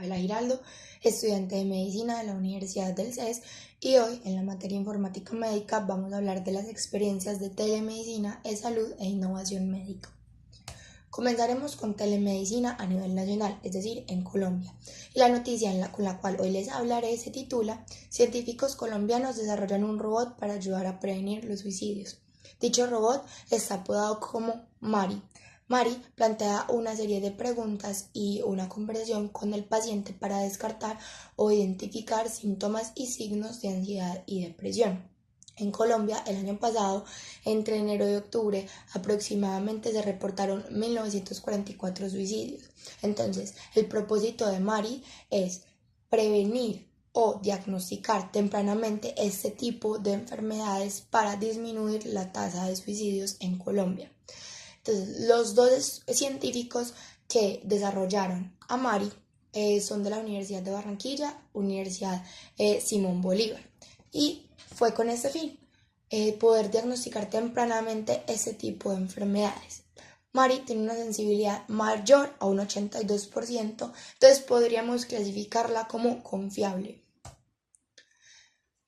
Isabela Giraldo, estudiante de Medicina de la Universidad del CES, y hoy en la materia Informática Médica vamos a hablar de las experiencias de telemedicina en salud e innovación médica. Comenzaremos con telemedicina a nivel nacional, es decir, en Colombia. Y la noticia con la cual hoy les hablaré se titula «Científicos colombianos desarrollan un robot para ayudar a prevenir los suicidios». Dicho robot está apodado como Mari. Mari plantea una serie de preguntas y una conversación con el paciente para descartar o identificar síntomas y signos de ansiedad y depresión. En Colombia, el año pasado, entre enero y octubre, aproximadamente se reportaron 1944 suicidios. Entonces, el propósito de Mari es prevenir o diagnosticar tempranamente este tipo de enfermedades para disminuir la tasa de suicidios en Colombia. Entonces, los dos científicos que desarrollaron a Mari son de la Universidad de Barranquilla, Universidad Simón Bolívar. Y fue con este fin, poder diagnosticar tempranamente ese tipo de enfermedades. Mari tiene una sensibilidad mayor a un 82%, entonces podríamos clasificarla como confiable.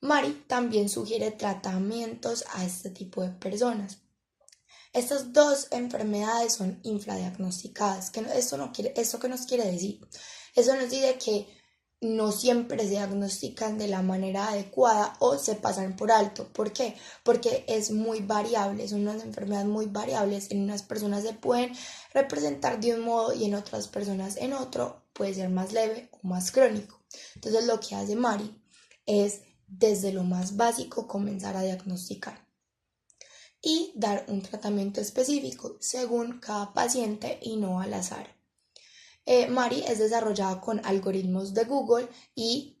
Mari también sugiere tratamientos a este tipo de personas. Estas dos enfermedades son infradiagnosticadas. ¿Esto qué nos quiere decir? Eso nos dice que no siempre se diagnostican de la manera adecuada o se pasan por alto. ¿Por qué? Porque es muy variable, son unas enfermedades muy variables. En unas personas se pueden representar de un modo y en otras personas en otro, puede ser más leve o más crónico. Entonces lo que hace Mari es desde lo más básico comenzar a diagnosticar y dar un tratamiento específico según cada paciente y no al azar. Mari es desarrollada con algoritmos de Google y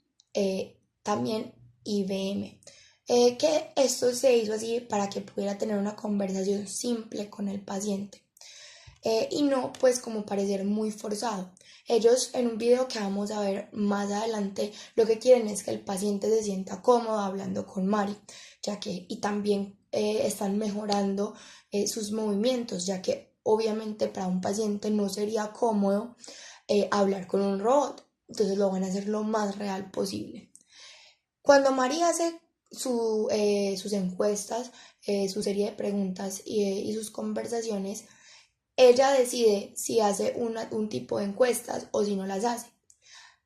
también IBM, que esto se hizo así para que pudiera tener una conversación simple con el paciente y no pues como parecer muy forzado. Ellos en un video que vamos a ver más adelante lo que quieren es que el paciente se sienta cómodo hablando con Mari, y también están mejorando sus movimientos, ya que obviamente para un paciente no sería cómodo hablar con un robot, entonces lo van a hacer lo más real posible. Cuando Mari hace sus encuestas, su serie de preguntas y sus conversaciones, ella decide si hace un tipo de encuestas o si no las hace.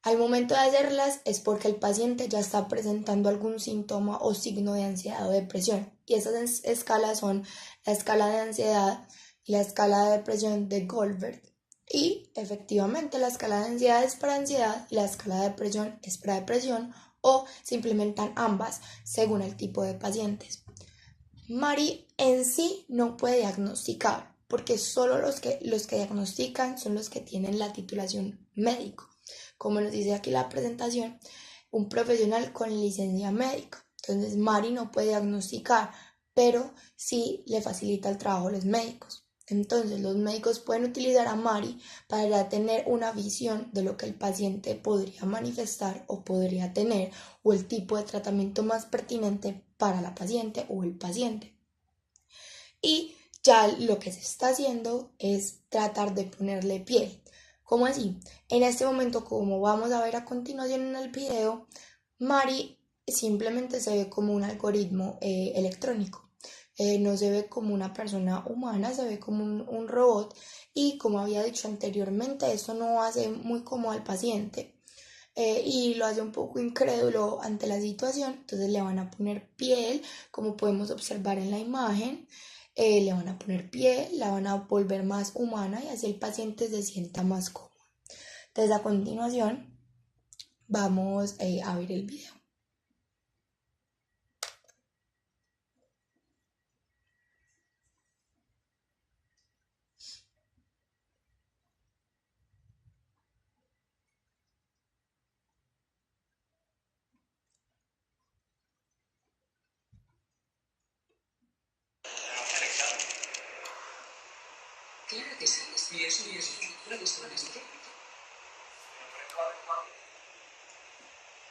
Al momento de hacerlas es porque el paciente ya está presentando algún síntoma o signo de ansiedad o depresión. Y esas escalas son la escala de ansiedad y la escala de depresión de Goldberg. Y efectivamente la escala de ansiedad es para ansiedad y la escala de depresión es para depresión, o se implementan ambas según el tipo de pacientes. Mari en sí no puede diagnosticar porque solo los que diagnostican son los que tienen la titulación médico. Como nos dice aquí la presentación, un profesional con licencia médica. Entonces Mari no puede diagnosticar, pero sí le facilita el trabajo a los médicos. Entonces los médicos pueden utilizar a Mari para tener una visión de lo que el paciente podría manifestar o podría tener, o el tipo de tratamiento más pertinente para la paciente o el paciente. Y ya lo que se está haciendo es tratar de ponerle piel. ¿Cómo así? En este momento, como vamos a ver a continuación en el video, Mari simplemente se ve como un algoritmo electrónico. No se ve como una persona humana, se ve como un robot, y como había dicho anteriormente, esto no hace muy cómodo al paciente y lo hace un poco incrédulo ante la situación. Entonces le van a poner piel, como podemos observar en la imagen. Le van a poner piel, la van a volver más humana y así el paciente se sienta más cómodo. Entonces a continuación vamos a ver el video. Claro que sí, yo soy Osvaldo. ¿Cuál es tu nombre?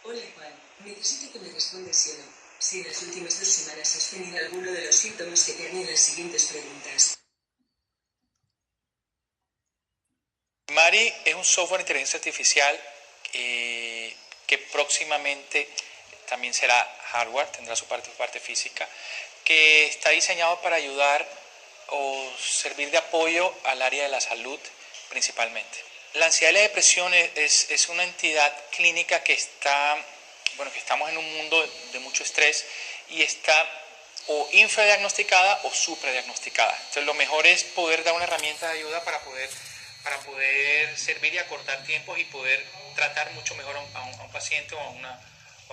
Hola Juan, necesito que me respondas sí o no. Si en las últimas 2 semanas has tenido alguno de los síntomas que te dan en las siguientes preguntas. Mari es un software de inteligencia artificial que próximamente también será hardware, tendrá su parte física, que está diseñado para ayudar o servir de apoyo al área de la salud principalmente. La ansiedad y la depresión es una entidad clínica que estamos en un mundo de mucho estrés y está o infradiagnosticada o supradiagnosticada. Entonces lo mejor es poder dar una herramienta de ayuda para poder servir y acortar tiempos y poder tratar mucho mejor a un paciente o a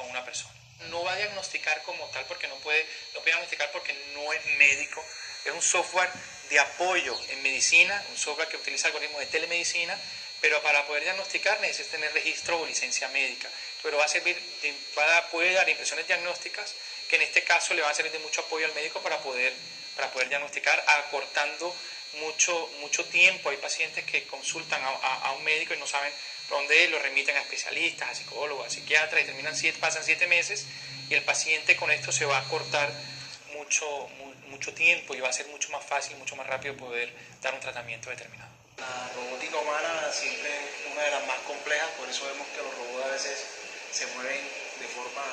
una persona. No va a diagnosticar como tal porque no puede diagnosticar porque no es médico. Es un software de apoyo en medicina, un software que utiliza algoritmos de telemedicina, pero para poder diagnosticar necesita tener registro o licencia médica. Pero puede dar impresiones diagnósticas que en este caso le van a servir de mucho apoyo al médico para poder diagnosticar, acortando mucho tiempo. Hay pacientes que consultan a un médico y no saben por dónde lo remiten a especialistas, a psicólogos, a psiquiatras y pasan 7 meses y el paciente con esto se va a acortar mucho tiempo y va a ser mucho más fácil, mucho más rápido poder dar un tratamiento determinado. La robótica humana siempre es una de las más complejas, por eso vemos que los robots a veces se mueven de forma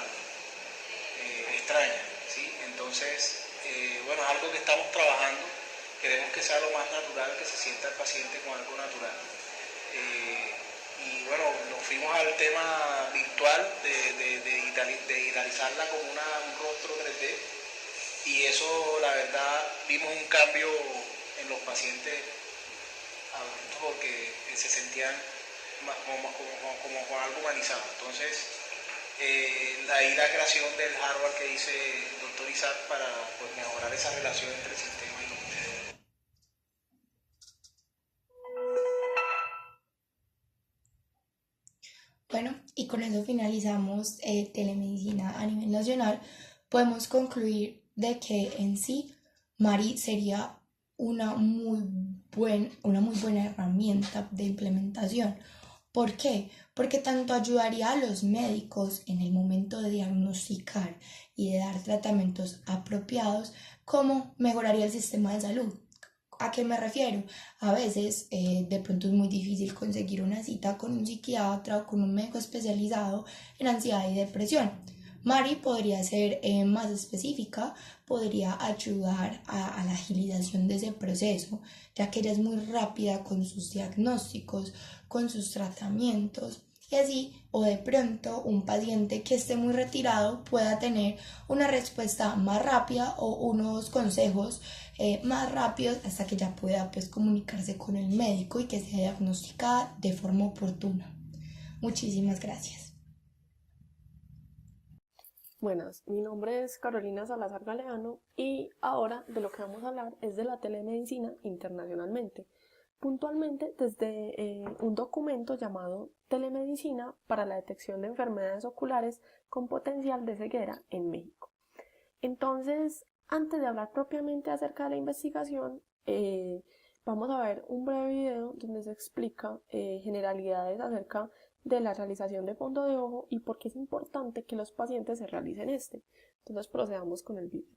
extraña, ¿sí? Entonces, es algo que estamos trabajando, queremos que sea lo más natural, que se sienta el paciente con algo natural. Nos fuimos al tema virtual de digitalizarla como un rostro 3D y eso, la verdad, vimos un cambio en los pacientes adultos porque se sentían como con algo humanizado. Entonces, ahí la creación del hardware que dice el doctor Isaac para mejorar esa relación entre el sistema y los ustedes. Bueno, y con eso finalizamos telemedicina a nivel nacional. Podemos concluir de que en sí Mari sería una muy buena herramienta de implementación. ¿Por qué? Porque tanto ayudaría a los médicos en el momento de diagnosticar y de dar tratamientos apropiados, como mejoraría el sistema de salud. ¿A qué me refiero? A veces de pronto es muy difícil conseguir una cita con un psiquiatra o con un médico especializado en ansiedad y depresión. Mari podría ser más específica, podría ayudar a la agilización de ese proceso, ya que ella es muy rápida con sus diagnósticos, con sus tratamientos y así, o de pronto un paciente que esté muy retirado pueda tener una respuesta más rápida o unos consejos más rápidos hasta que ya pueda comunicarse con el médico y que sea diagnosticada de forma oportuna. Muchísimas gracias. Buenas, mi nombre es Carolina Salazar Galeano y ahora de lo que vamos a hablar es de la telemedicina internacionalmente, puntualmente desde un documento llamado Telemedicina para la detección de enfermedades oculares con potencial de ceguera en México. Entonces, antes de hablar propiamente acerca de la investigación, vamos a ver un breve video donde se explica generalidades acerca de la realización de fondo de ojo y por qué es importante que los pacientes se realicen este. Entonces procedamos con el video.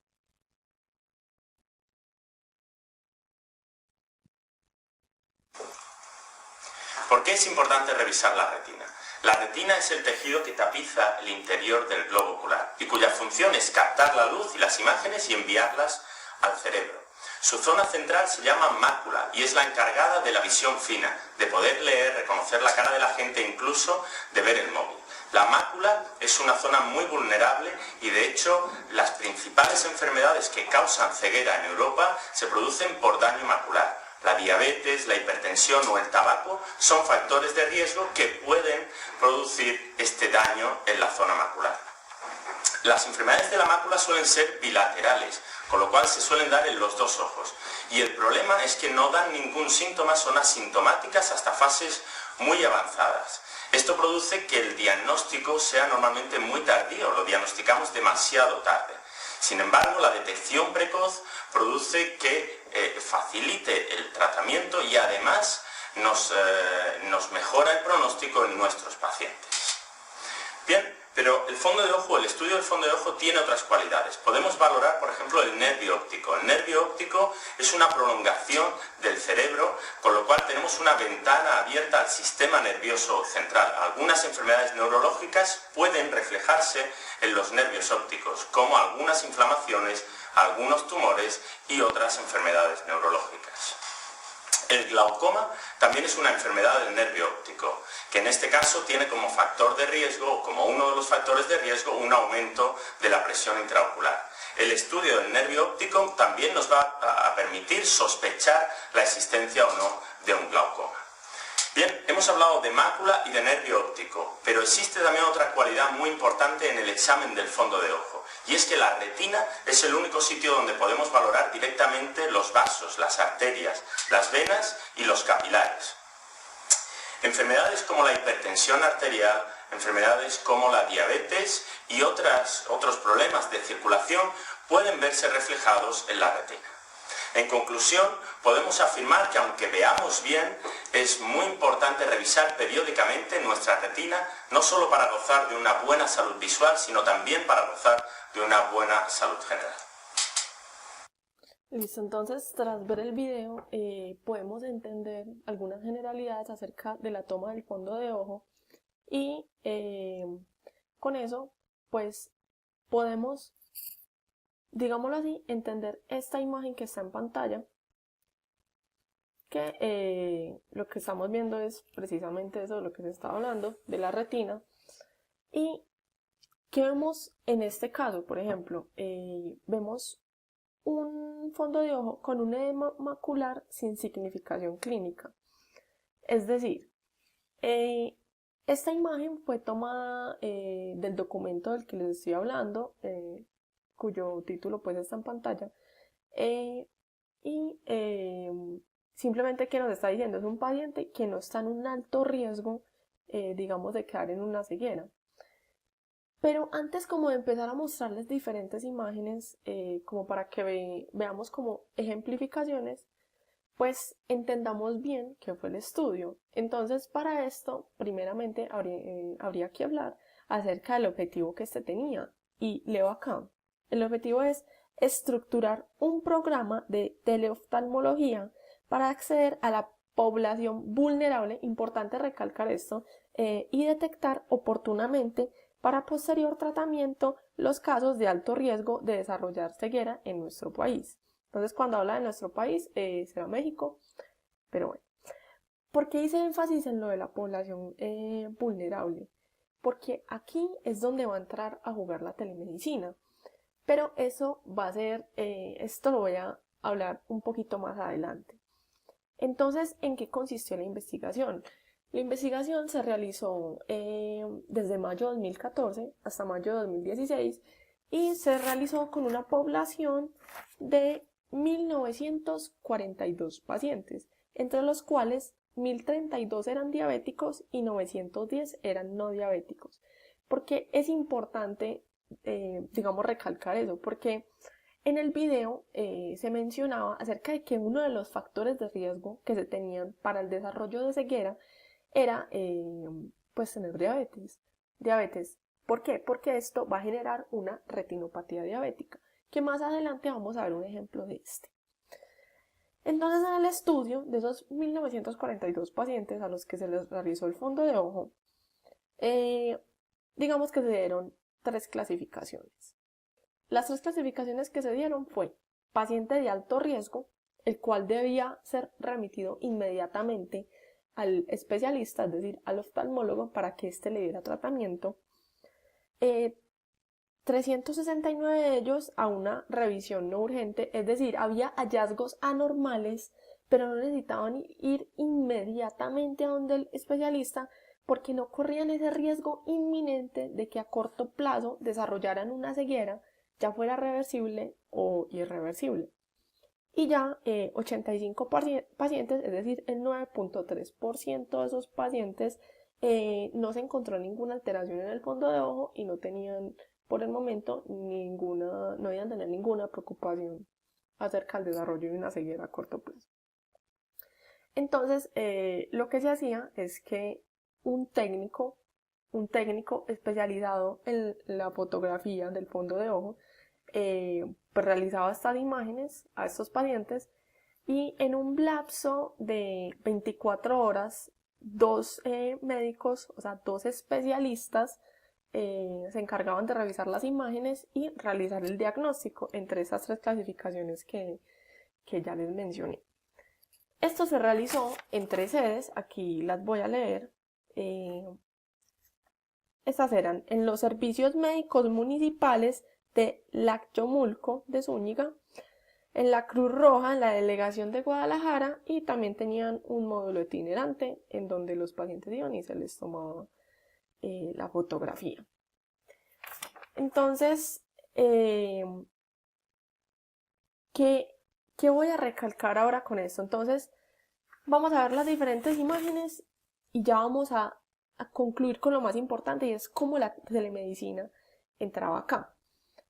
¿Por qué es importante revisar la retina? La retina es el tejido que tapiza el interior del globo ocular y cuya función es captar la luz y las imágenes y enviarlas al cerebro. Su zona central se llama mácula y es la encargada de la visión fina, de poder leer, reconocer la cara de la gente e incluso de ver el móvil. La mácula es una zona muy vulnerable y de hecho las principales enfermedades que causan ceguera en Europa se producen por daño macular. La diabetes, la hipertensión o el tabaco son factores de riesgo que pueden producir este daño en la zona macular. Las enfermedades de la mácula suelen ser bilaterales, con lo cual se suelen dar en los dos ojos. Y el problema es que no dan ningún síntoma, son asintomáticas hasta fases muy avanzadas. Esto produce que el diagnóstico sea normalmente muy tardío, lo diagnosticamos demasiado tarde. Sin embargo, la detección precoz produce que facilite el tratamiento y además nos mejora el pronóstico en nuestros pacientes. Bien, Pero el fondo de ojo, el estudio del fondo de ojo tiene otras cualidades. Podemos valorar, por ejemplo, el nervio óptico. El nervio óptico es una prolongación del cerebro, con lo cual tenemos una ventana abierta al sistema nervioso central. Algunas enfermedades neurológicas pueden reflejarse en los nervios ópticos, como algunas inflamaciones, algunos tumores y otras enfermedades neurológicas. El glaucoma también es una enfermedad del nervio óptico, que en este caso tiene como factor de riesgo, o como uno de los factores de riesgo, un aumento de la presión intraocular. El estudio del nervio óptico también nos va a permitir sospechar la existencia o no de un glaucoma. Bien, hemos hablado de mácula y de nervio óptico, pero existe también otra cualidad muy importante en el examen del fondo de ojo, y es que la retina es el único sitio donde podemos valorar directamente los vasos, las arterias, las venas y los capilares. Enfermedades como la hipertensión arterial, enfermedades como la diabetes y otros problemas de circulación pueden verse reflejados en la retina. En conclusión, podemos afirmar que aunque veamos bien, es muy importante revisar periódicamente nuestra retina, no solo para gozar de una buena salud visual, sino también para gozar de una buena salud general. Listo, entonces tras ver el video podemos entender algunas generalidades acerca de la toma del fondo de ojo y con eso pues podemos, digámoslo así, entender esta imagen que está en pantalla, que lo que estamos viendo es precisamente eso de lo que se estaba hablando, de la retina. Y ¿qué vemos en este caso? Por ejemplo, vemos un fondo de ojo con un edema macular sin significación clínica. Es decir, esta imagen fue tomada del documento del que les estoy hablando, cuyo título pues está en pantalla, y simplemente que nos está diciendo es un paciente que no está en un alto riesgo, digamos, de quedar en una ceguera. Pero antes como de empezar a mostrarles diferentes imágenes, como para que veamos como ejemplificaciones, pues entendamos bien qué fue el estudio. Entonces, para esto, primeramente habría que hablar acerca del objetivo que este tenía. Y leo acá. El objetivo es estructurar un programa de teleoftalmología para acceder a la población vulnerable, importante recalcar esto, y detectar oportunamente para posterior tratamiento los casos de alto riesgo de desarrollar ceguera en nuestro país. Entonces, cuando habla de nuestro país, será México, pero bueno. ¿Por qué hice énfasis en lo de la población vulnerable? Porque aquí es donde va a entrar a jugar la telemedicina. Pero eso va a ser, esto lo voy a hablar un poquito más adelante. Entonces, ¿en qué consistió la investigación? La investigación se realizó desde mayo de 2014 hasta mayo de 2016 y se realizó con una población de 1.942 pacientes, entre los cuales 1.032 eran diabéticos y 910 eran no diabéticos. Porque es importante, digamos, recalcar eso, porque en el video se mencionaba acerca de que uno de los factores de riesgo que se tenían para el desarrollo de ceguera era pues tener diabetes. ¿Por qué? Porque esto va a generar una retinopatía diabética, que más adelante vamos a ver un ejemplo de este. Entonces, en el estudio de esos 1.942 pacientes a los que se les realizó el fondo de ojo, digamos que se dieron 3 clasificaciones. Las 3 clasificaciones que se dieron fue paciente de alto riesgo, el cual debía ser remitido inmediatamente al especialista, es decir, al oftalmólogo, para que éste le diera tratamiento. 369 de ellos a una revisión no urgente, es decir, había hallazgos anormales, pero no necesitaban ir inmediatamente a donde el especialista porque no corrían ese riesgo inminente de que a corto plazo desarrollaran una ceguera, ya fuera reversible o irreversible. Y ya 85 pacientes, es decir, el 9.3% de esos pacientes no se encontró ninguna alteración en el fondo de ojo y no tenían por el momento no debían tener ninguna preocupación acerca del desarrollo de una ceguera a corto plazo. Entonces, lo que se hacía es que un técnico un técnico especializado en la fotografía del fondo de ojo, pues realizaba estas imágenes a estos pacientes y en un lapso de 24 horas, dos médicos, o sea, dos especialistas, se encargaban de revisar las imágenes y realizar el diagnóstico entre esas tres clasificaciones que ya les mencioné. Esto se realizó en 3 sedes, aquí las voy a leer. Estas eran en los servicios médicos municipales de Tlacomulco de Zúñiga, en la Cruz Roja, en la delegación de Guadalajara, y también tenían un módulo itinerante en donde los pacientes iban y se les tomaba la fotografía. Entonces, ¿qué voy a recalcar ahora con esto? Entonces, vamos a ver las diferentes imágenes y ya vamos a concluir con lo más importante, y es cómo la telemedicina entraba acá.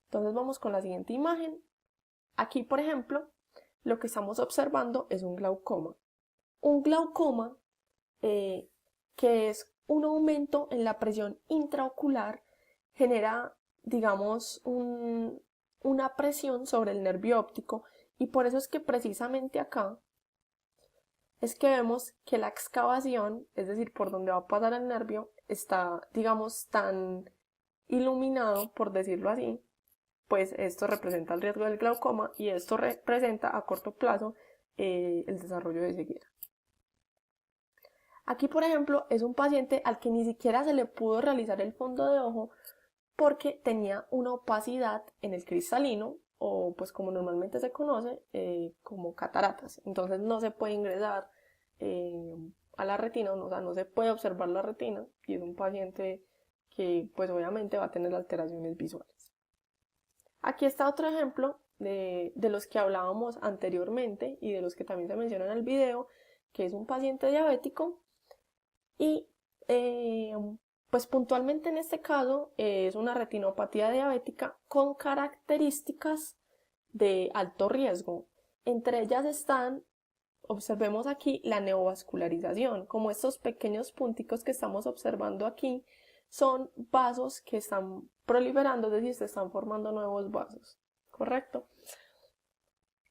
Entonces vamos con la siguiente imagen. Aquí, por ejemplo, lo que estamos observando es un glaucoma. Un glaucoma que es un aumento en la presión intraocular, genera, digamos, una presión sobre el nervio óptico, y por eso es que precisamente acá es que vemos que la excavación, es decir, por donde va a pasar el nervio, está, digamos, tan iluminado, por decirlo así, pues esto representa el riesgo del glaucoma y esto representa a corto plazo el desarrollo de ceguera. Aquí, por ejemplo, es un paciente al que ni siquiera se le pudo realizar el fondo de ojo porque tenía una opacidad en el cristalino, o pues como normalmente se conoce, como cataratas. Entonces no se puede ingresar a la retina, o sea, no se puede observar la retina, y es un paciente que pues obviamente va a tener alteraciones visuales. Aquí está otro ejemplo de los que hablábamos anteriormente y de los que también se mencionan en el video, que es un paciente diabético y pues puntualmente en este caso es una retinopatía diabética con características de alto riesgo. Entre ellas están, observemos aquí, la neovascularización, como estos pequeños punticos que estamos observando aquí son vasos que están proliferando, es decir, se están formando nuevos vasos, ¿correcto?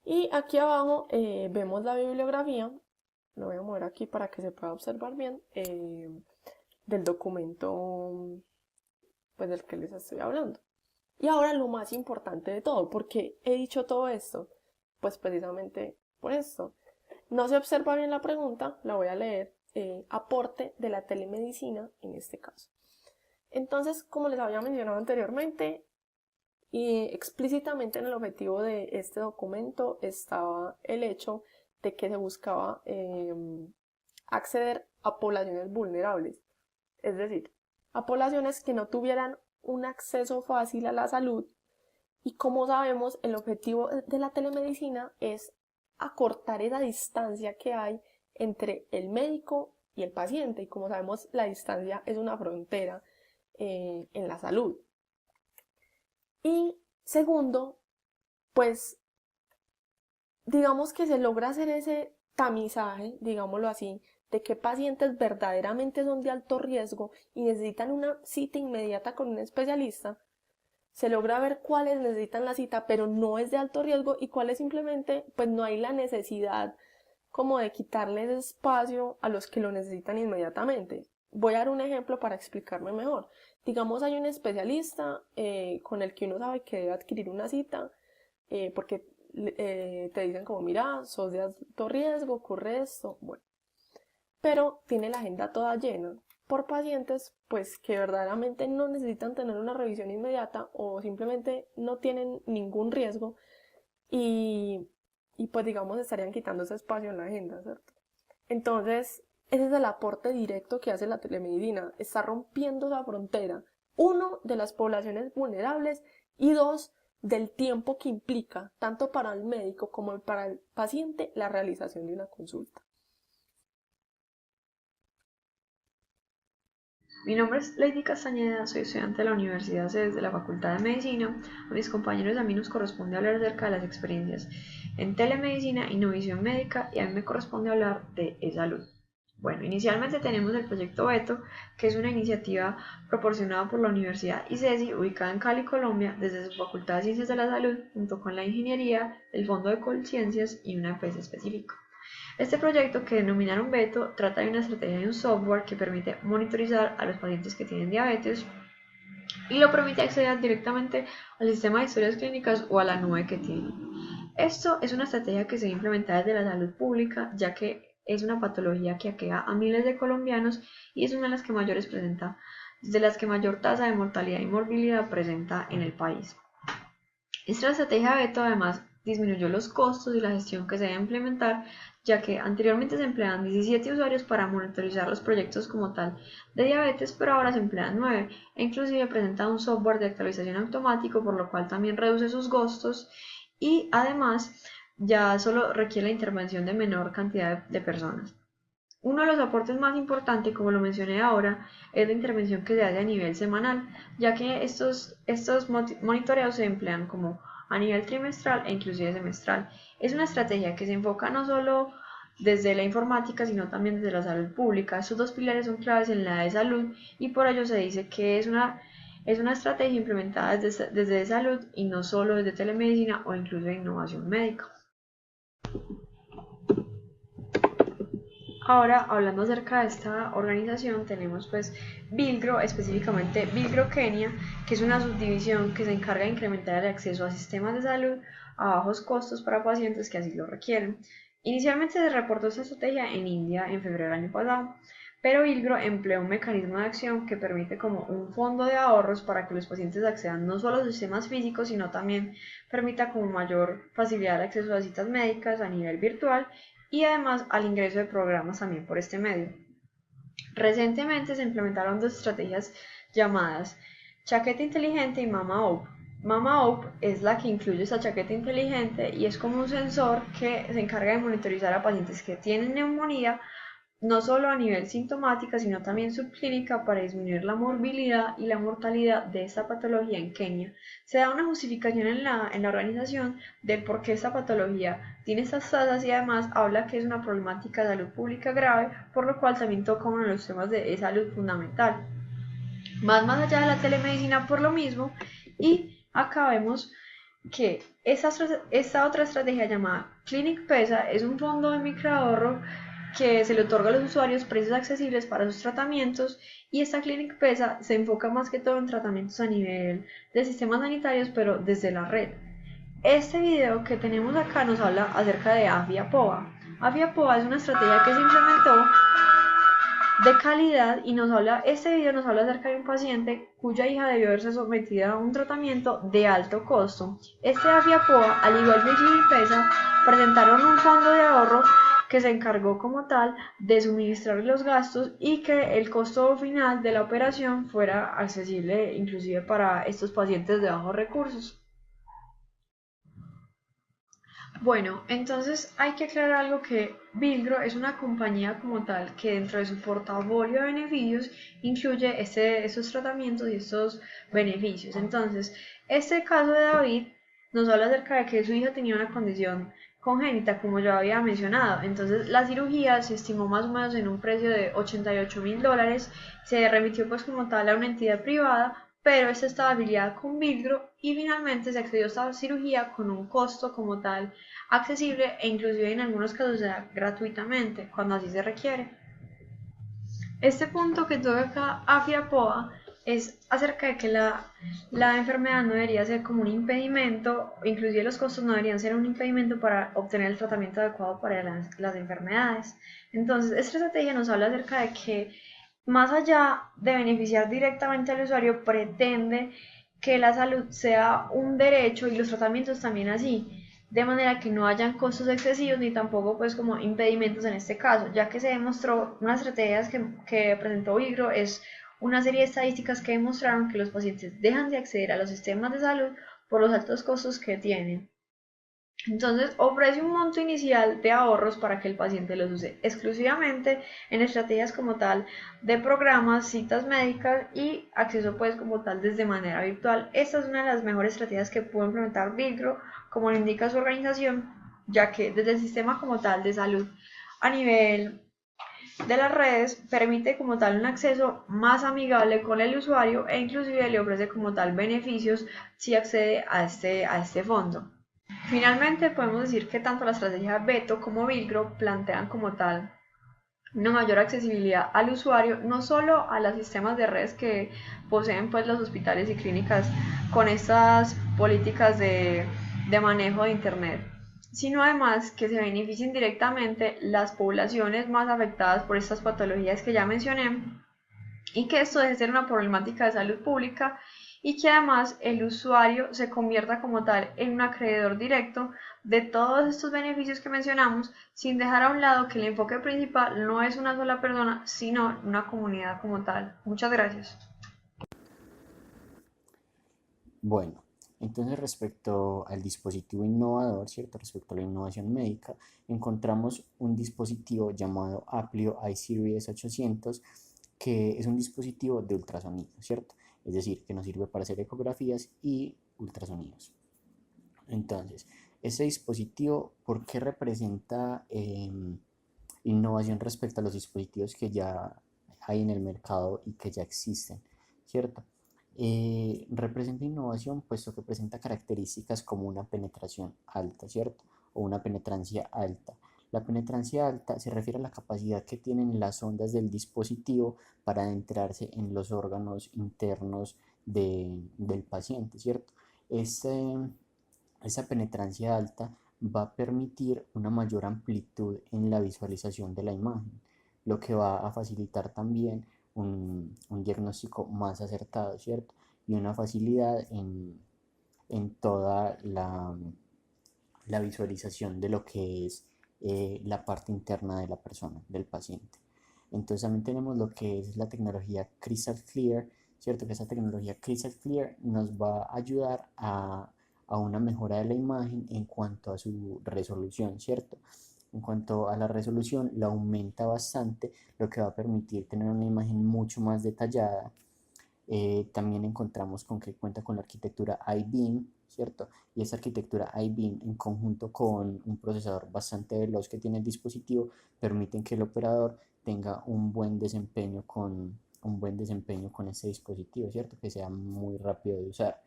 Y aquí abajo vemos la bibliografía, lo voy a mover aquí para que se pueda observar bien, del documento pues del que les estoy hablando. Y ahora lo más importante de todo, ¿por qué he dicho todo esto? Pues precisamente por esto. No se observa bien la pregunta, la voy a leer. Aporte de la telemedicina en este caso. Entonces, como les había mencionado anteriormente, y explícitamente en el objetivo de este documento estaba el hecho de que se buscaba acceder a poblaciones vulnerables, es decir, a poblaciones que no tuvieran un acceso fácil a la salud, y como sabemos, el objetivo de la telemedicina es acortar esa distancia que hay entre el médico y el paciente, y como sabemos, la distancia es una frontera en la salud. Y segundo, pues digamos que se logra hacer ese tamizaje, digámoslo así, de qué pacientes verdaderamente son de alto riesgo y necesitan una cita inmediata con un especialista. Se logra ver cuáles necesitan la cita pero no es de alto riesgo, y cuáles simplemente pues no hay la necesidad como de quitarles espacio a los que lo necesitan inmediatamente. Voy a dar un ejemplo para explicarme mejor. Digamos, hay un especialista con el que uno sabe que debe adquirir una cita porque te dicen como, mira, sos de alto riesgo, ocurre esto, bueno. Pero tiene la agenda toda llena por pacientes pues que verdaderamente no necesitan tener una revisión inmediata o simplemente no tienen ningún riesgo, y pues digamos estarían quitando ese espacio en la agenda, ¿cierto? Entonces ese es el aporte directo que hace la telemedicina, está rompiendo esa frontera, uno, de las poblaciones vulnerables, y dos, del tiempo que implica tanto para el médico como para el paciente la realización de una consulta. Mi nombre es Lady Castañeda, soy estudiante de la Universidad CES de la Facultad de Medicina. A mis compañeros y a mí nos corresponde hablar acerca de las experiencias en telemedicina y no visión médica, y a mí me corresponde hablar de e-salud. Bueno, inicialmente tenemos el proyecto Beto, que es una iniciativa proporcionada por la Universidad ICESI, ubicada en Cali, Colombia, desde su Facultad de Ciencias de la Salud, junto con la Ingeniería, el Fondo de Colciencias y una empresa específica. Este proyecto, que denominaron Beto, trata de una estrategia de un software que permite monitorizar a los pacientes que tienen diabetes y lo permite acceder directamente al sistema de historias clínicas o a la nube que tiene. Esto es una estrategia que se implementa desde la salud pública, ya que es una patología que aqueja a miles de colombianos y es una de las que mayor tasa de mortalidad y morbilidad presenta en el país. Esta estrategia Beto además disminuyó los costos y la gestión que se debe implementar, ya que anteriormente se empleaban 17 usuarios para monitorizar los proyectos como tal de diabetes, pero ahora se emplean 9 e inclusive presenta un software de actualización automático, por lo cual también reduce sus costos y además ya solo requiere la intervención de menor cantidad de personas. Uno de los aportes más importantes, como lo mencioné ahora, es la intervención que se hace a nivel semanal, ya que estos monitoreos se emplean como a nivel trimestral e inclusive semestral. Es una estrategia que se enfoca no solo desde la informática, sino también desde la salud pública. Estos dos pilares son claves en la de salud y por ello se dice que es una estrategia implementada desde salud y no solo desde telemedicina o incluso de innovación médica. Ahora, hablando acerca de esta organización, tenemos pues Bilgro, específicamente Bilgro Kenia, que es una subdivisión que se encarga de incrementar el acceso a sistemas de salud a bajos costos para pacientes que así lo requieren. Inicialmente se reportó esta estrategia en India en febrero del año pasado, pero Bilgro empleó un mecanismo de acción que permite como un fondo de ahorros para que los pacientes accedan no solo a los sistemas físicos, sino también permita como mayor facilidad de acceso a citas médicas a nivel virtual y además al ingreso de programas también por este medio. Recientemente se implementaron dos estrategias llamadas chaqueta inteligente y Mama Op. Mama Op es la que incluye esta chaqueta inteligente y es como un sensor que se encarga de monitorizar a pacientes que tienen neumonía, no solo a nivel sintomática, sino también subclínica, para disminuir la morbilidad y la mortalidad de esta patología en Kenia. Se da una justificación en la organización del por qué esta patología tiene estas tasas y además habla que es una problemática de salud pública grave, por lo cual también toca uno de los temas de salud fundamental. Más allá de la telemedicina por lo mismo, y acá vemos que esta otra estrategia llamada Clinic Pesa es un fondo de microahorro que se le otorga a los usuarios precios accesibles para sus tratamientos, y esta Clinic Pesa se enfoca más que todo en tratamientos a nivel de sistemas sanitarios, pero desde la red. Este video que tenemos acá nos habla acerca de Afiapoa. Afiapoa es una estrategia que se implementó de calidad y este video nos habla acerca de un paciente cuya hija debió verse sometida a un tratamiento de alto costo. Este Afiapoa, al igual que Clinic Pesa, presentaron un fondo de ahorro que se encargó como tal de suministrar los gastos y que el costo final de la operación fuera accesible inclusive para estos pacientes de bajos recursos. Bueno, entonces hay que aclarar algo, que Bilgro es una compañía como tal que dentro de su portafolio de beneficios incluye estos tratamientos y estos beneficios. Entonces, este caso de David nos habla acerca de que su hija tenía una condición congénita, como yo había mencionado. Entonces la cirugía se estimó más o menos en un precio de $88.000, se remitió pues como tal a una entidad privada, pero esta estaba afiliada con Bilgro y finalmente se accedió a esta cirugía con un costo como tal accesible e inclusive en algunos casos se da gratuitamente cuando así se requiere. Este punto que tuve acá, Afiapoa, es acerca de que la enfermedad no debería ser como un impedimento, inclusive los costos no deberían ser un impedimento para obtener el tratamiento adecuado para las enfermedades. Entonces, esta estrategia nos habla acerca de que más allá de beneficiar directamente al usuario, pretende que la salud sea un derecho y los tratamientos también así, de manera que no hayan costos excesivos ni tampoco pues como impedimentos en este caso, ya que se demostró, unas estrategias que presentó Bilgro es una serie de estadísticas que demostraron que los pacientes dejan de acceder a los sistemas de salud por los altos costos que tienen. Entonces ofrece un monto inicial de ahorros para que el paciente los use exclusivamente en estrategias como tal de programas, citas médicas y acceso pues como tal desde manera virtual. Esta es una de las mejores estrategias que pudo implementar Bilgro, como lo indica su organización, ya que desde el sistema como tal de salud a nivel de las redes permite como tal un acceso más amigable con el usuario e inclusive le ofrece como tal beneficios si accede a este fondo. Finalmente podemos decir que tanto la estrategia Beto como Vilgro plantean como tal una mayor accesibilidad al usuario, no solo a los sistemas de redes que poseen pues los hospitales y clínicas con estas políticas de manejo de internet, sino además que se beneficien directamente las poblaciones más afectadas por estas patologías que ya mencioné y que esto deje de ser una problemática de salud pública y que además el usuario se convierta como tal en un acreedor directo de todos estos beneficios que mencionamos, sin dejar a un lado que el enfoque principal no es una sola persona, sino una comunidad como tal. Muchas gracias. Bueno, entonces respecto al dispositivo innovador, ¿cierto? Respecto a la innovación médica, encontramos un dispositivo llamado Aplio iSeries 800, que es un dispositivo de ultrasonido, ¿cierto? Es decir, que nos sirve para hacer ecografías y ultrasonidos. Entonces, este dispositivo, ¿por qué representa innovación respecto a los dispositivos que ya hay en el mercado y que ya existen, ¿cierto? Representa innovación puesto que presenta características como una penetración alta, ¿cierto? O una penetrancia alta. La penetrancia alta se refiere a la capacidad que tienen las ondas del dispositivo para adentrarse en los órganos internos del paciente, ¿cierto? Esa penetrancia alta va a permitir una mayor amplitud en la visualización de la imagen, lo que va a facilitar también un diagnóstico más acertado, ¿cierto? Y una facilidad en toda la visualización de lo que es la parte interna de la persona, del paciente. Entonces también tenemos lo que es la tecnología Crystal Clear, ¿cierto? Que esa tecnología Crystal Clear nos va a ayudar a una mejora de la imagen en cuanto a su resolución, ¿cierto? En cuanto a la resolución, la aumenta bastante, lo que va a permitir tener una imagen mucho más detallada. También encontramos con que cuenta con la arquitectura iBeam, ¿cierto? Y esa arquitectura iBeam en conjunto con un procesador bastante veloz que tiene el dispositivo permiten que el operador tenga un buen desempeño con este dispositivo, ¿cierto? Que sea muy rápido de usar.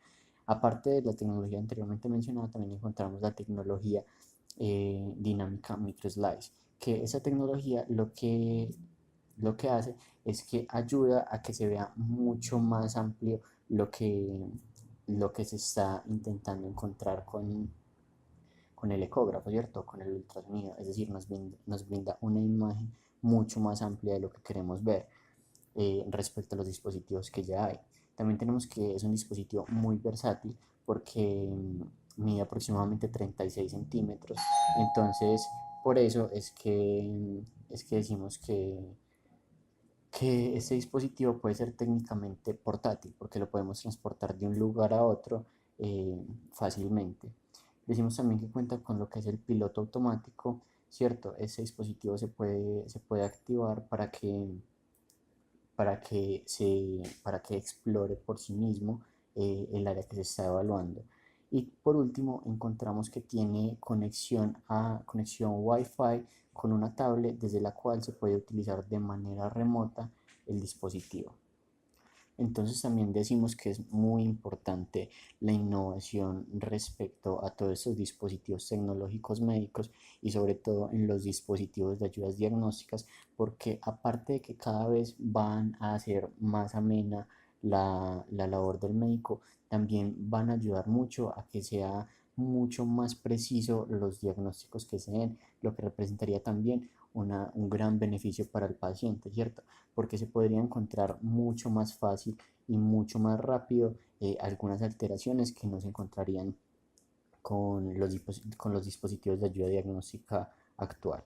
Aparte de la tecnología anteriormente mencionada, también encontramos la tecnología dinámica microslice, que esa tecnología lo que hace es que ayuda a que se vea mucho más amplio lo que se está intentando encontrar con el ecógrafo, ¿cierto? Con el ultrasonido, es decir, nos brinda una imagen mucho más amplia de lo que queremos ver respecto a los dispositivos que ya hay. También tenemos que es un dispositivo muy versátil porque mide aproximadamente 36 centímetros, entonces por eso es que decimos que este dispositivo puede ser técnicamente portátil porque lo podemos transportar de un lugar a otro fácilmente. Decimos también que cuenta con lo que es el piloto automático, ¿cierto? Ese dispositivo se puede activar para que explore por sí mismo el área que se está evaluando. Y por último encontramos que tiene conexión Wi-Fi con una tablet desde la cual se puede utilizar de manera remota el dispositivo. Entonces también decimos que es muy importante la innovación respecto a todos estos dispositivos tecnológicos médicos y sobre todo en los dispositivos de ayudas diagnósticas, porque aparte de que cada vez van a hacer más amena la labor del médico, también van a ayudar mucho a que sea mucho más preciso los diagnósticos que se den, lo que representaría también un gran beneficio para el paciente, ¿cierto? Porque se podría encontrar mucho más fácil y mucho más rápido algunas alteraciones que no se encontrarían con los dispositivos de ayuda diagnóstica actual.